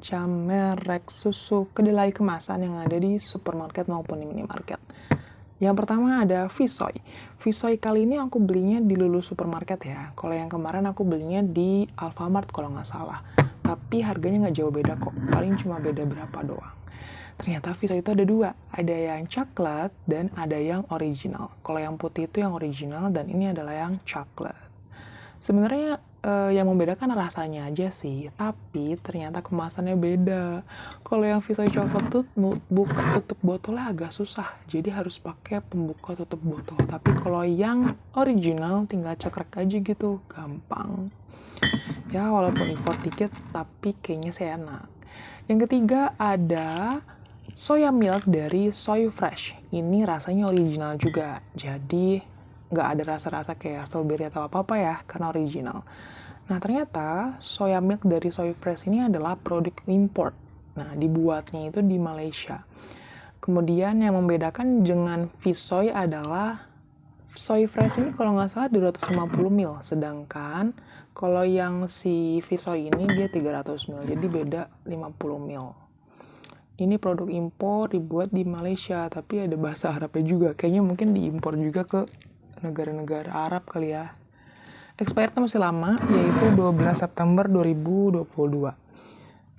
macam merek susu kedelai kemasan yang ada di supermarket maupun di minimarket. Yang pertama ada Visoy. Visoy kali ini aku belinya di Lulu Supermarket ya. Kalau yang kemarin aku belinya di Alfamart kalau nggak salah. Tapi harganya nggak jauh beda kok. Paling cuma beda berapa doang. Ternyata Visoy itu ada dua. Ada yang coklat dan ada yang original. Kalau yang putih itu yang original dan ini adalah yang coklat. Sebenarnya yang membedakan rasanya aja sih, tapi ternyata kemasannya beda. Kalau yang Visoy coklat tuh buka tutup botolnya agak susah, jadi harus pakai pembuka tutup botol. Tapi kalau yang original tinggal cekrek aja gitu, gampang. Ya walaupun effort dikit, tapi kayaknya sih enak. Yang ketiga ada soya milk dari Soy Fresh. Ini rasanya original juga, jadi nggak ada rasa-rasa kayak strawberry atau apa-apa ya, karena original. Nah, ternyata soya milk dari Soy Fresh ini adalah produk import. Nah, dibuatnya itu di Malaysia. Kemudian yang membedakan dengan Visoy adalah Soy Fresh ini kalau nggak salah 250 ml, sedangkan kalau yang si Visoy ini dia 300 ml, jadi beda 50 ml. Ini produk impor dibuat di Malaysia, tapi ada bahasa Arabnya juga. Kayaknya mungkin diimpor juga ke negara-negara Arab kali ya. Expirednya masih lama, yaitu 12 September 2022.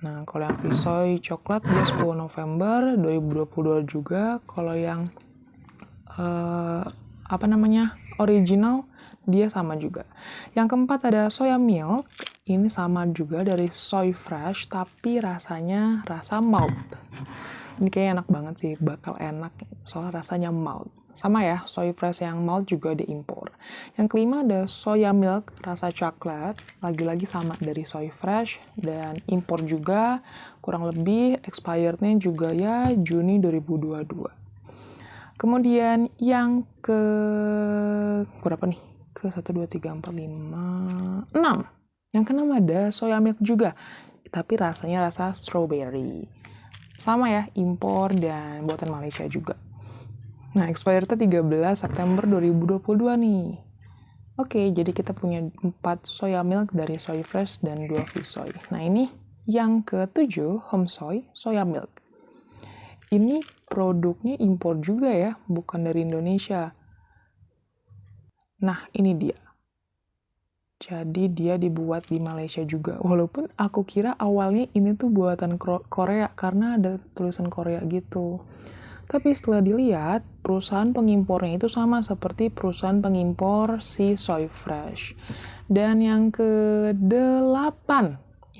Nah, kalau yang Visoy coklat dia 10 November 2022 juga. Kalau yang original dia sama juga. Yang keempat ada soya milk. Ini sama juga dari Soy Fresh, tapi rasanya rasa malt. Ini kayaknya enak banget sih, bakal enak soalnya rasanya malt. Sama ya, Soy Fresh yang malt juga diimpor. Yang kelima ada soya milk rasa coklat, lagi-lagi sama dari Soy Fresh dan impor juga, kurang lebih expirednya juga ya Juni 2022. Kemudian yang ke berapa nih? Ke 1, 2, 3, 4, 5, 6. Yang keenam ada soya milk juga, tapi rasanya rasa strawberry. Sama ya, impor dan buatan Malaysia juga. Nah, expirednya 13 September 2022 nih. Oke, jadi kita punya 4 soya milk dari Soy Fresh dan 2 Visoy. Nah, ini yang ke-7, Homsoy soya milk. Ini produknya impor juga ya, bukan dari Indonesia. Nah, ini dia. Jadi dia dibuat di Malaysia juga. Walaupun aku kira awalnya ini tuh buatan Korea karena ada tulisan Korea gitu. Tapi setelah dilihat, perusahaan pengimpornya itu sama seperti perusahaan pengimpor si Soy Fresh. Dan yang ke-8,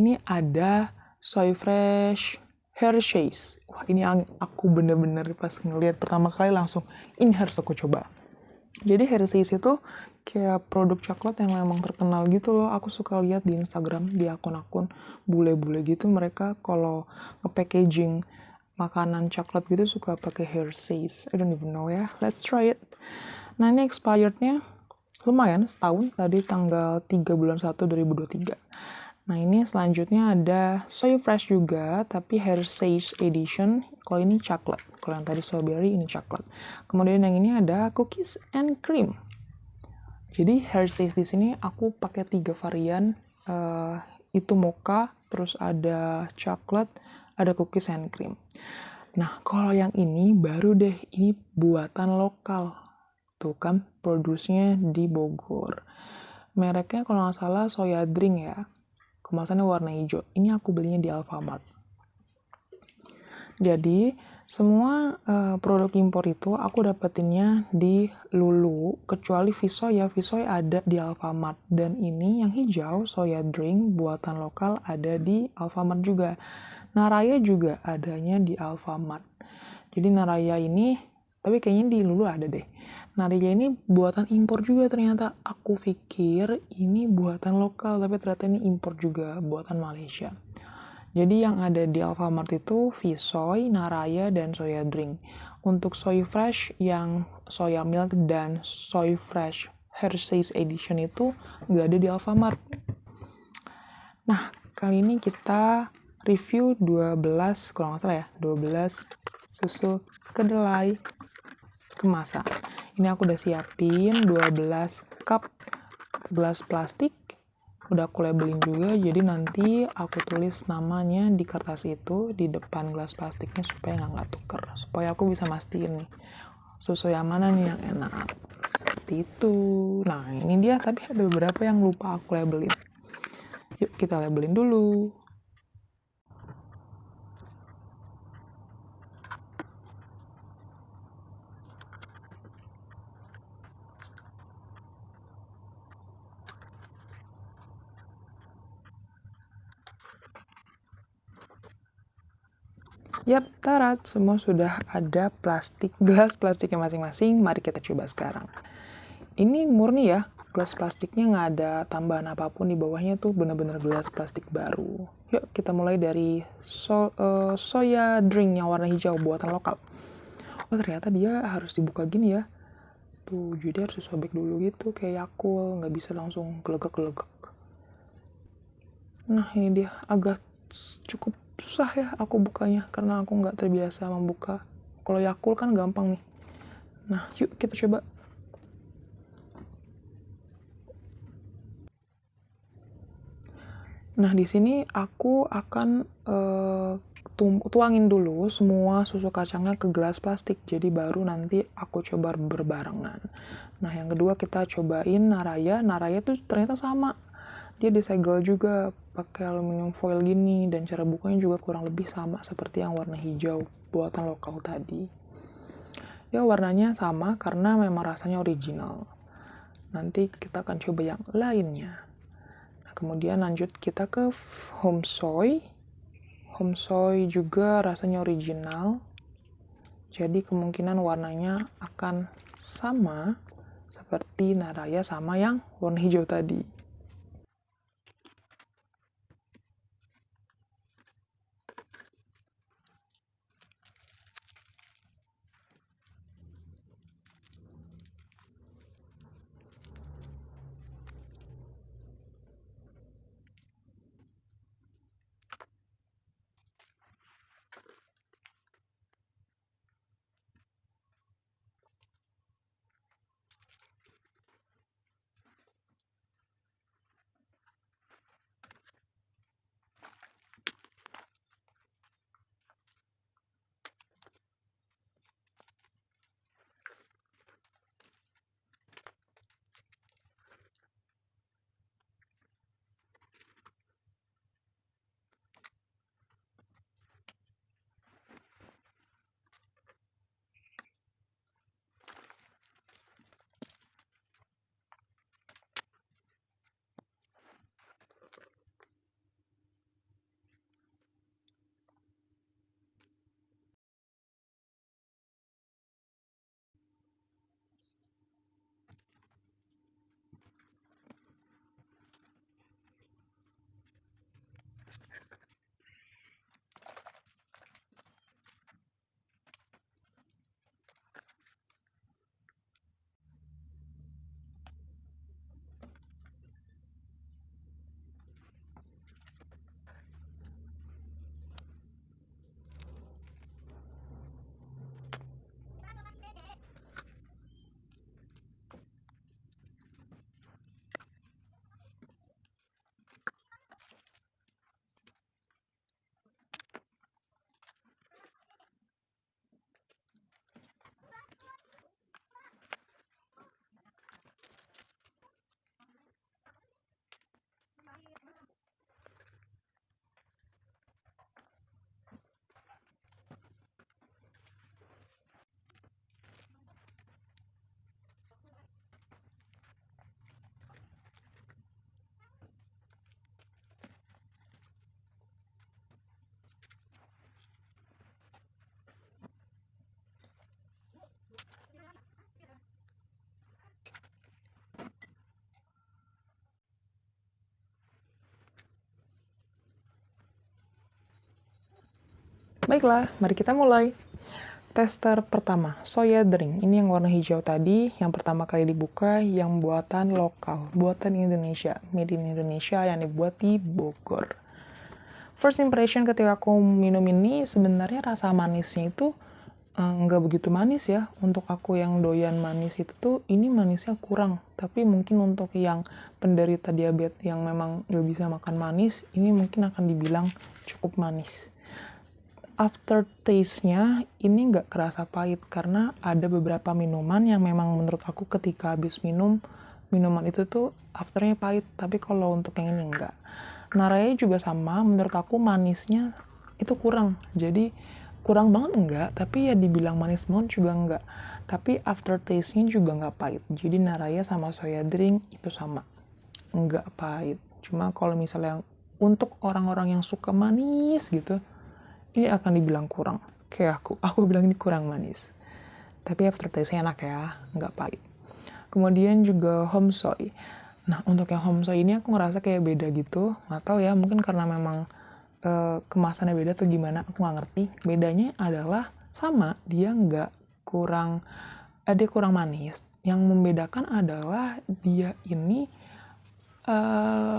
ini ada Soy Fresh Hershey's. Wah, ini aku bener-bener pas ngeliat pertama kali langsung, ini harus aku coba. Jadi Hershey's itu kayak produk coklat yang memang terkenal gitu loh. Aku suka lihat di Instagram, di akun-akun bule-bule gitu, mereka kalau nge-packaging makanan coklat gitu suka pakai Hershey's. I don't even know ya. Let's try it. Nah, ini expirednya lumayan, setahun, tadi tanggal 3 bulan 1 2023. Nah, ini selanjutnya ada Soy Fresh juga, tapi Hershey's Edition. Kalau ini coklat. Kalau yang tadi strawberry, ini coklat. Kemudian yang ini ada Cookies and Cream. Jadi Hershey's di sini aku pakai 3 varian. Itu mocha, terus ada coklat, ada Cookies and Cream. Nah, kalau yang ini baru deh, ini buatan lokal. Tuh kan, produsnya di Bogor. Mereknya kalau nggak salah Soya Drink ya. Kemasannya warna hijau. Ini aku belinya di Alfamart. Jadi, semua produk impor itu aku dapetinnya di Lulu, kecuali Visoy ya. Visoy ada di Alfamart. Dan ini yang hijau, Soya Drink, buatan lokal ada di Alfamart juga. Naraya juga adanya di Alfamart. Jadi Naraya ini, tapi kayaknya di Lulu ada deh. Naraya ini buatan impor juga ternyata. Aku pikir ini buatan lokal, tapi ternyata ini impor juga, buatan Malaysia. Jadi yang ada di Alfamart itu Visoy, Naraya, dan Soya Drink. Untuk Soy Fresh yang soya milk dan Soy Fresh Hershey's Edition itu nggak ada di Alfamart. Nah, kali ini kita review 12, kalau nggak salah ya, 12 susu kedelai kemasan. Ini aku udah siapin 12 cup gelas plastik Udah aku labelin juga, jadi nanti aku tulis namanya di kertas itu di depan gelas plastiknya supaya nggak tuker, supaya aku bisa mastiin nih susu yang mana nih yang enak, seperti itu. Nah ini dia, tapi ada beberapa yang lupa aku labelin. Yuk kita labelin dulu. Yap, tarat, semua sudah ada gelas plastiknya masing-masing. Mari kita coba sekarang. Ini murni ya, gelas plastiknya nggak ada tambahan apapun di bawahnya, tuh bener-bener gelas plastik baru. Yuk kita mulai dari soya drink yang warna hijau buatan lokal. Oh ternyata dia harus dibuka gini ya. Tuh, jadi harus disobek dulu gitu, kayak Yakult, nggak bisa langsung gelegek-gelegek. Nah ini dia, agak cukup susah ya aku bukanya, karena aku nggak terbiasa membuka. Kalau Yakult kan gampang nih. Nah yuk kita coba. Nah di sini aku akan tuangin dulu semua susu kacangnya ke gelas plastik, jadi baru nanti aku coba berbarengan. Nah yang kedua kita cobain Naraya. Naraya tuh ternyata sama, dia disegel juga pakai aluminium foil gini, dan cara bukanya juga kurang lebih sama seperti yang warna hijau buatan lokal tadi. Ya warnanya sama karena memang rasanya original. Nanti kita akan coba yang lainnya. Nah kemudian lanjut kita ke Home Soy. Home Soy juga rasanya original, jadi kemungkinan warnanya akan sama seperti Naraya sama yang warna hijau tadi. Baiklah, mari kita mulai. Tester pertama, soya drink. Ini yang warna hijau tadi, yang pertama kali dibuka, yang buatan lokal, buatan Indonesia, made in Indonesia, yang dibuat di Bogor. First impression ketika aku minum ini, sebenarnya rasa manisnya itu nggak begitu manis ya. Untuk aku yang doyan manis itu tuh, ini manisnya kurang. Tapi mungkin untuk yang penderita diabetes yang memang nggak bisa makan manis, ini mungkin akan dibilang cukup manis. Aftertaste-nya ini nggak kerasa pahit, karena ada beberapa minuman yang memang menurut aku ketika habis minum, minuman itu tuh afternya pahit. Tapi kalau untuk yang ini enggak. Naraya juga sama, menurut aku manisnya itu kurang. Jadi kurang banget enggak, tapi ya dibilang manis banget juga enggak. Tapi aftertaste-nya juga enggak pahit. Jadi Naraya sama soya drink itu sama, enggak pahit. Cuma kalau misalnya untuk orang-orang yang suka manis gitu, ini akan dibilang kurang. Kayak aku bilang ini kurang manis. Tapi aftertaste-nya enak ya, enggak pahit. Kemudian juga Homsoy. Nah, untuk yang Homsoy ini aku ngerasa kayak beda gitu. Nggak tahu ya, mungkin karena memang kemasannya beda atau gimana, aku nggak ngerti. Bedanya adalah sama, dia nggak kurang, dia kurang manis. Yang membedakan adalah dia ini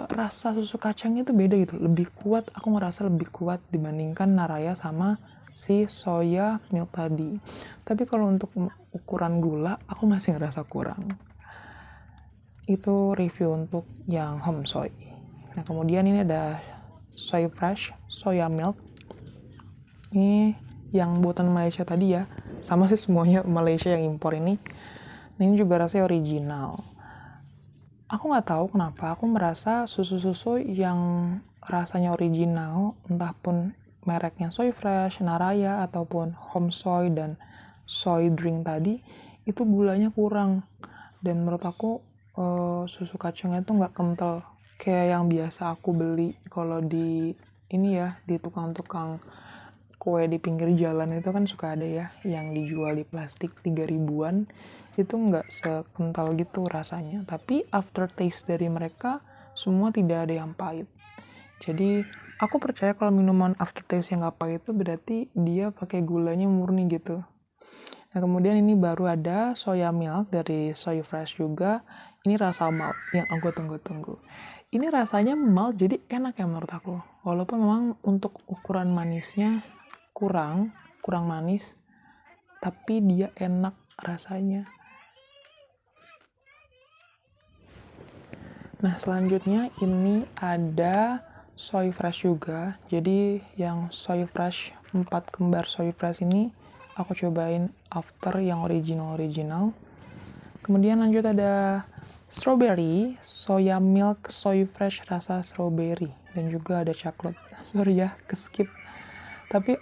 rasa susu kacangnya itu beda gitu, lebih kuat. Aku ngerasa lebih kuat dibandingkan Naraya sama si soya milk tadi. Tapi kalau untuk ukuran gula, aku masih ngerasa kurang. Itu review untuk yang Homsoy. Nah, kemudian ini ada Soy Fresh, soya milk. Ini yang buatan Malaysia tadi ya. Sama sih semuanya Malaysia yang impor ini. Nah, ini juga rasanya original. Aku nggak tahu kenapa aku merasa susu-susu yang rasanya original, entah pun mereknya Soy Fresh, Naraya, ataupun Homsoy dan soy drink tadi, itu gulanya kurang. Dan menurut aku susu kacangnya tuh nggak kental kayak yang biasa aku beli kalau di ini ya, di tukang-tukang kue di pinggir jalan itu kan suka ada ya yang dijual di plastik 3 ribuan, itu nggak sekental gitu rasanya. Tapi aftertaste dari mereka semua tidak ada yang pahit. Jadi aku percaya kalau minuman aftertaste yang nggak pahit itu berarti dia pakai gulanya murni gitu. Nah, kemudian ini baru ada soya milk dari Soy Fresh juga. Ini rasa malt yang aku tunggu-tunggu. Ini rasanya malt, jadi enak ya menurut aku. Walaupun memang untuk ukuran manisnya kurang manis, tapi dia enak rasanya. Nah, selanjutnya ini ada Soy Fresh juga. Jadi yang Soy Fresh, 4 kembar Soy Fresh ini aku cobain after yang original. Kemudian lanjut ada strawberry, soya milk, soy fresh rasa strawberry, dan juga ada coklat. Sorry ya, keskip. Tapi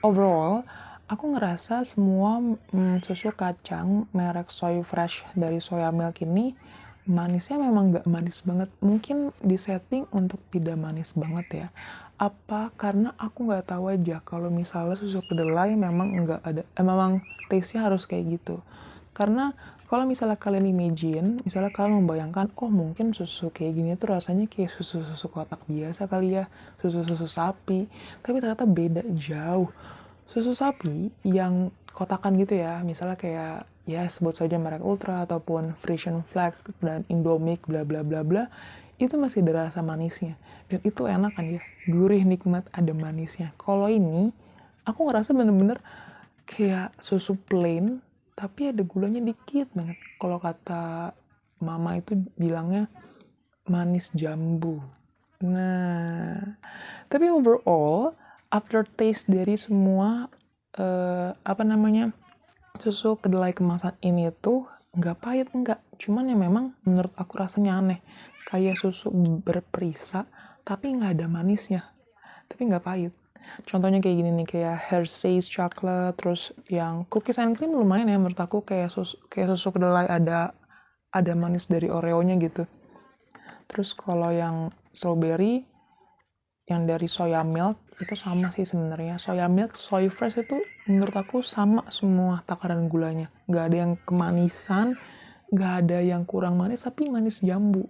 overall, aku ngerasa semua susu kacang merek soy fresh dari soya milk ini manisnya memang nggak manis banget. Mungkin disetting untuk tidak manis banget ya. Apa karena aku nggak tahu aja kalau misalnya susu kedelai memang nggak ada, memang taste-nya harus kayak gitu. Karena kalau misalnya kalian imagine, misalnya kalian membayangkan, oh mungkin susu kayak gini tuh rasanya kayak susu-susu kotak biasa kali ya, susu-susu sapi. Tapi ternyata beda jauh. Susu sapi yang kotakan gitu ya, misalnya kayak ya sebut saja merek Ultra ataupun Frisian Flag dan Indomie bla bla bla bla, itu masih ada rasa manisnya. Dan itu enak kan ya, gurih nikmat ada manisnya. Kalau ini, aku ngerasa bener-bener kayak susu plain, tapi ada gulanya dikit banget. Kalau kata mama itu bilangnya manis jambu. Nah, tapi overall aftertaste dari semua susu kedelai kemasan ini tuh nggak pahit, nggak. Cuman ya memang menurut aku rasanya aneh. Kayak susu berperisa, tapi nggak ada manisnya. Tapi nggak pahit. Contohnya kayak gini nih, kayak Hershey's chocolate, terus yang cookies and cream lumayan ya menurut aku, kayak susu kedelai ada manis dari Oreo-nya gitu. Terus kalau yang strawberry yang dari soya milk itu sama sih sebenarnya. Soya milk, soy fresh itu menurut aku sama semua takaran gulanya. Nggak ada yang kemanisan, nggak ada yang kurang manis, tapi manis jambu.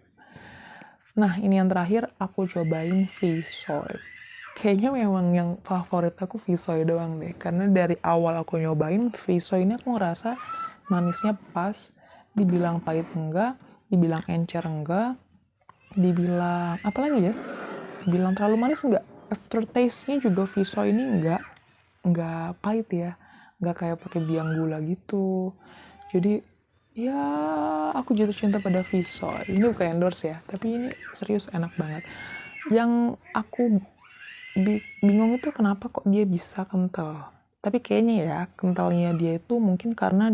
Nah, ini yang terakhir aku cobain Visoy. Kayaknya memang yang favorit aku Visoy doang deh. Karena dari awal aku nyobain Visoy ini aku ngerasa manisnya pas. Dibilang pahit enggak, dibilang encer enggak, dibilang apa lagi ya? Dibilang terlalu manis enggak. Aftertaste-nya juga Visoy ini enggak pahit ya. nggak kayak pakai biang gula gitu. Jadi ya aku jatuh cinta pada Visoy. Ini bukan endorse ya, tapi ini serius enak banget. Yang aku bingung itu kenapa kok dia bisa kental. Tapi kayaknya ya kentalnya dia itu mungkin karena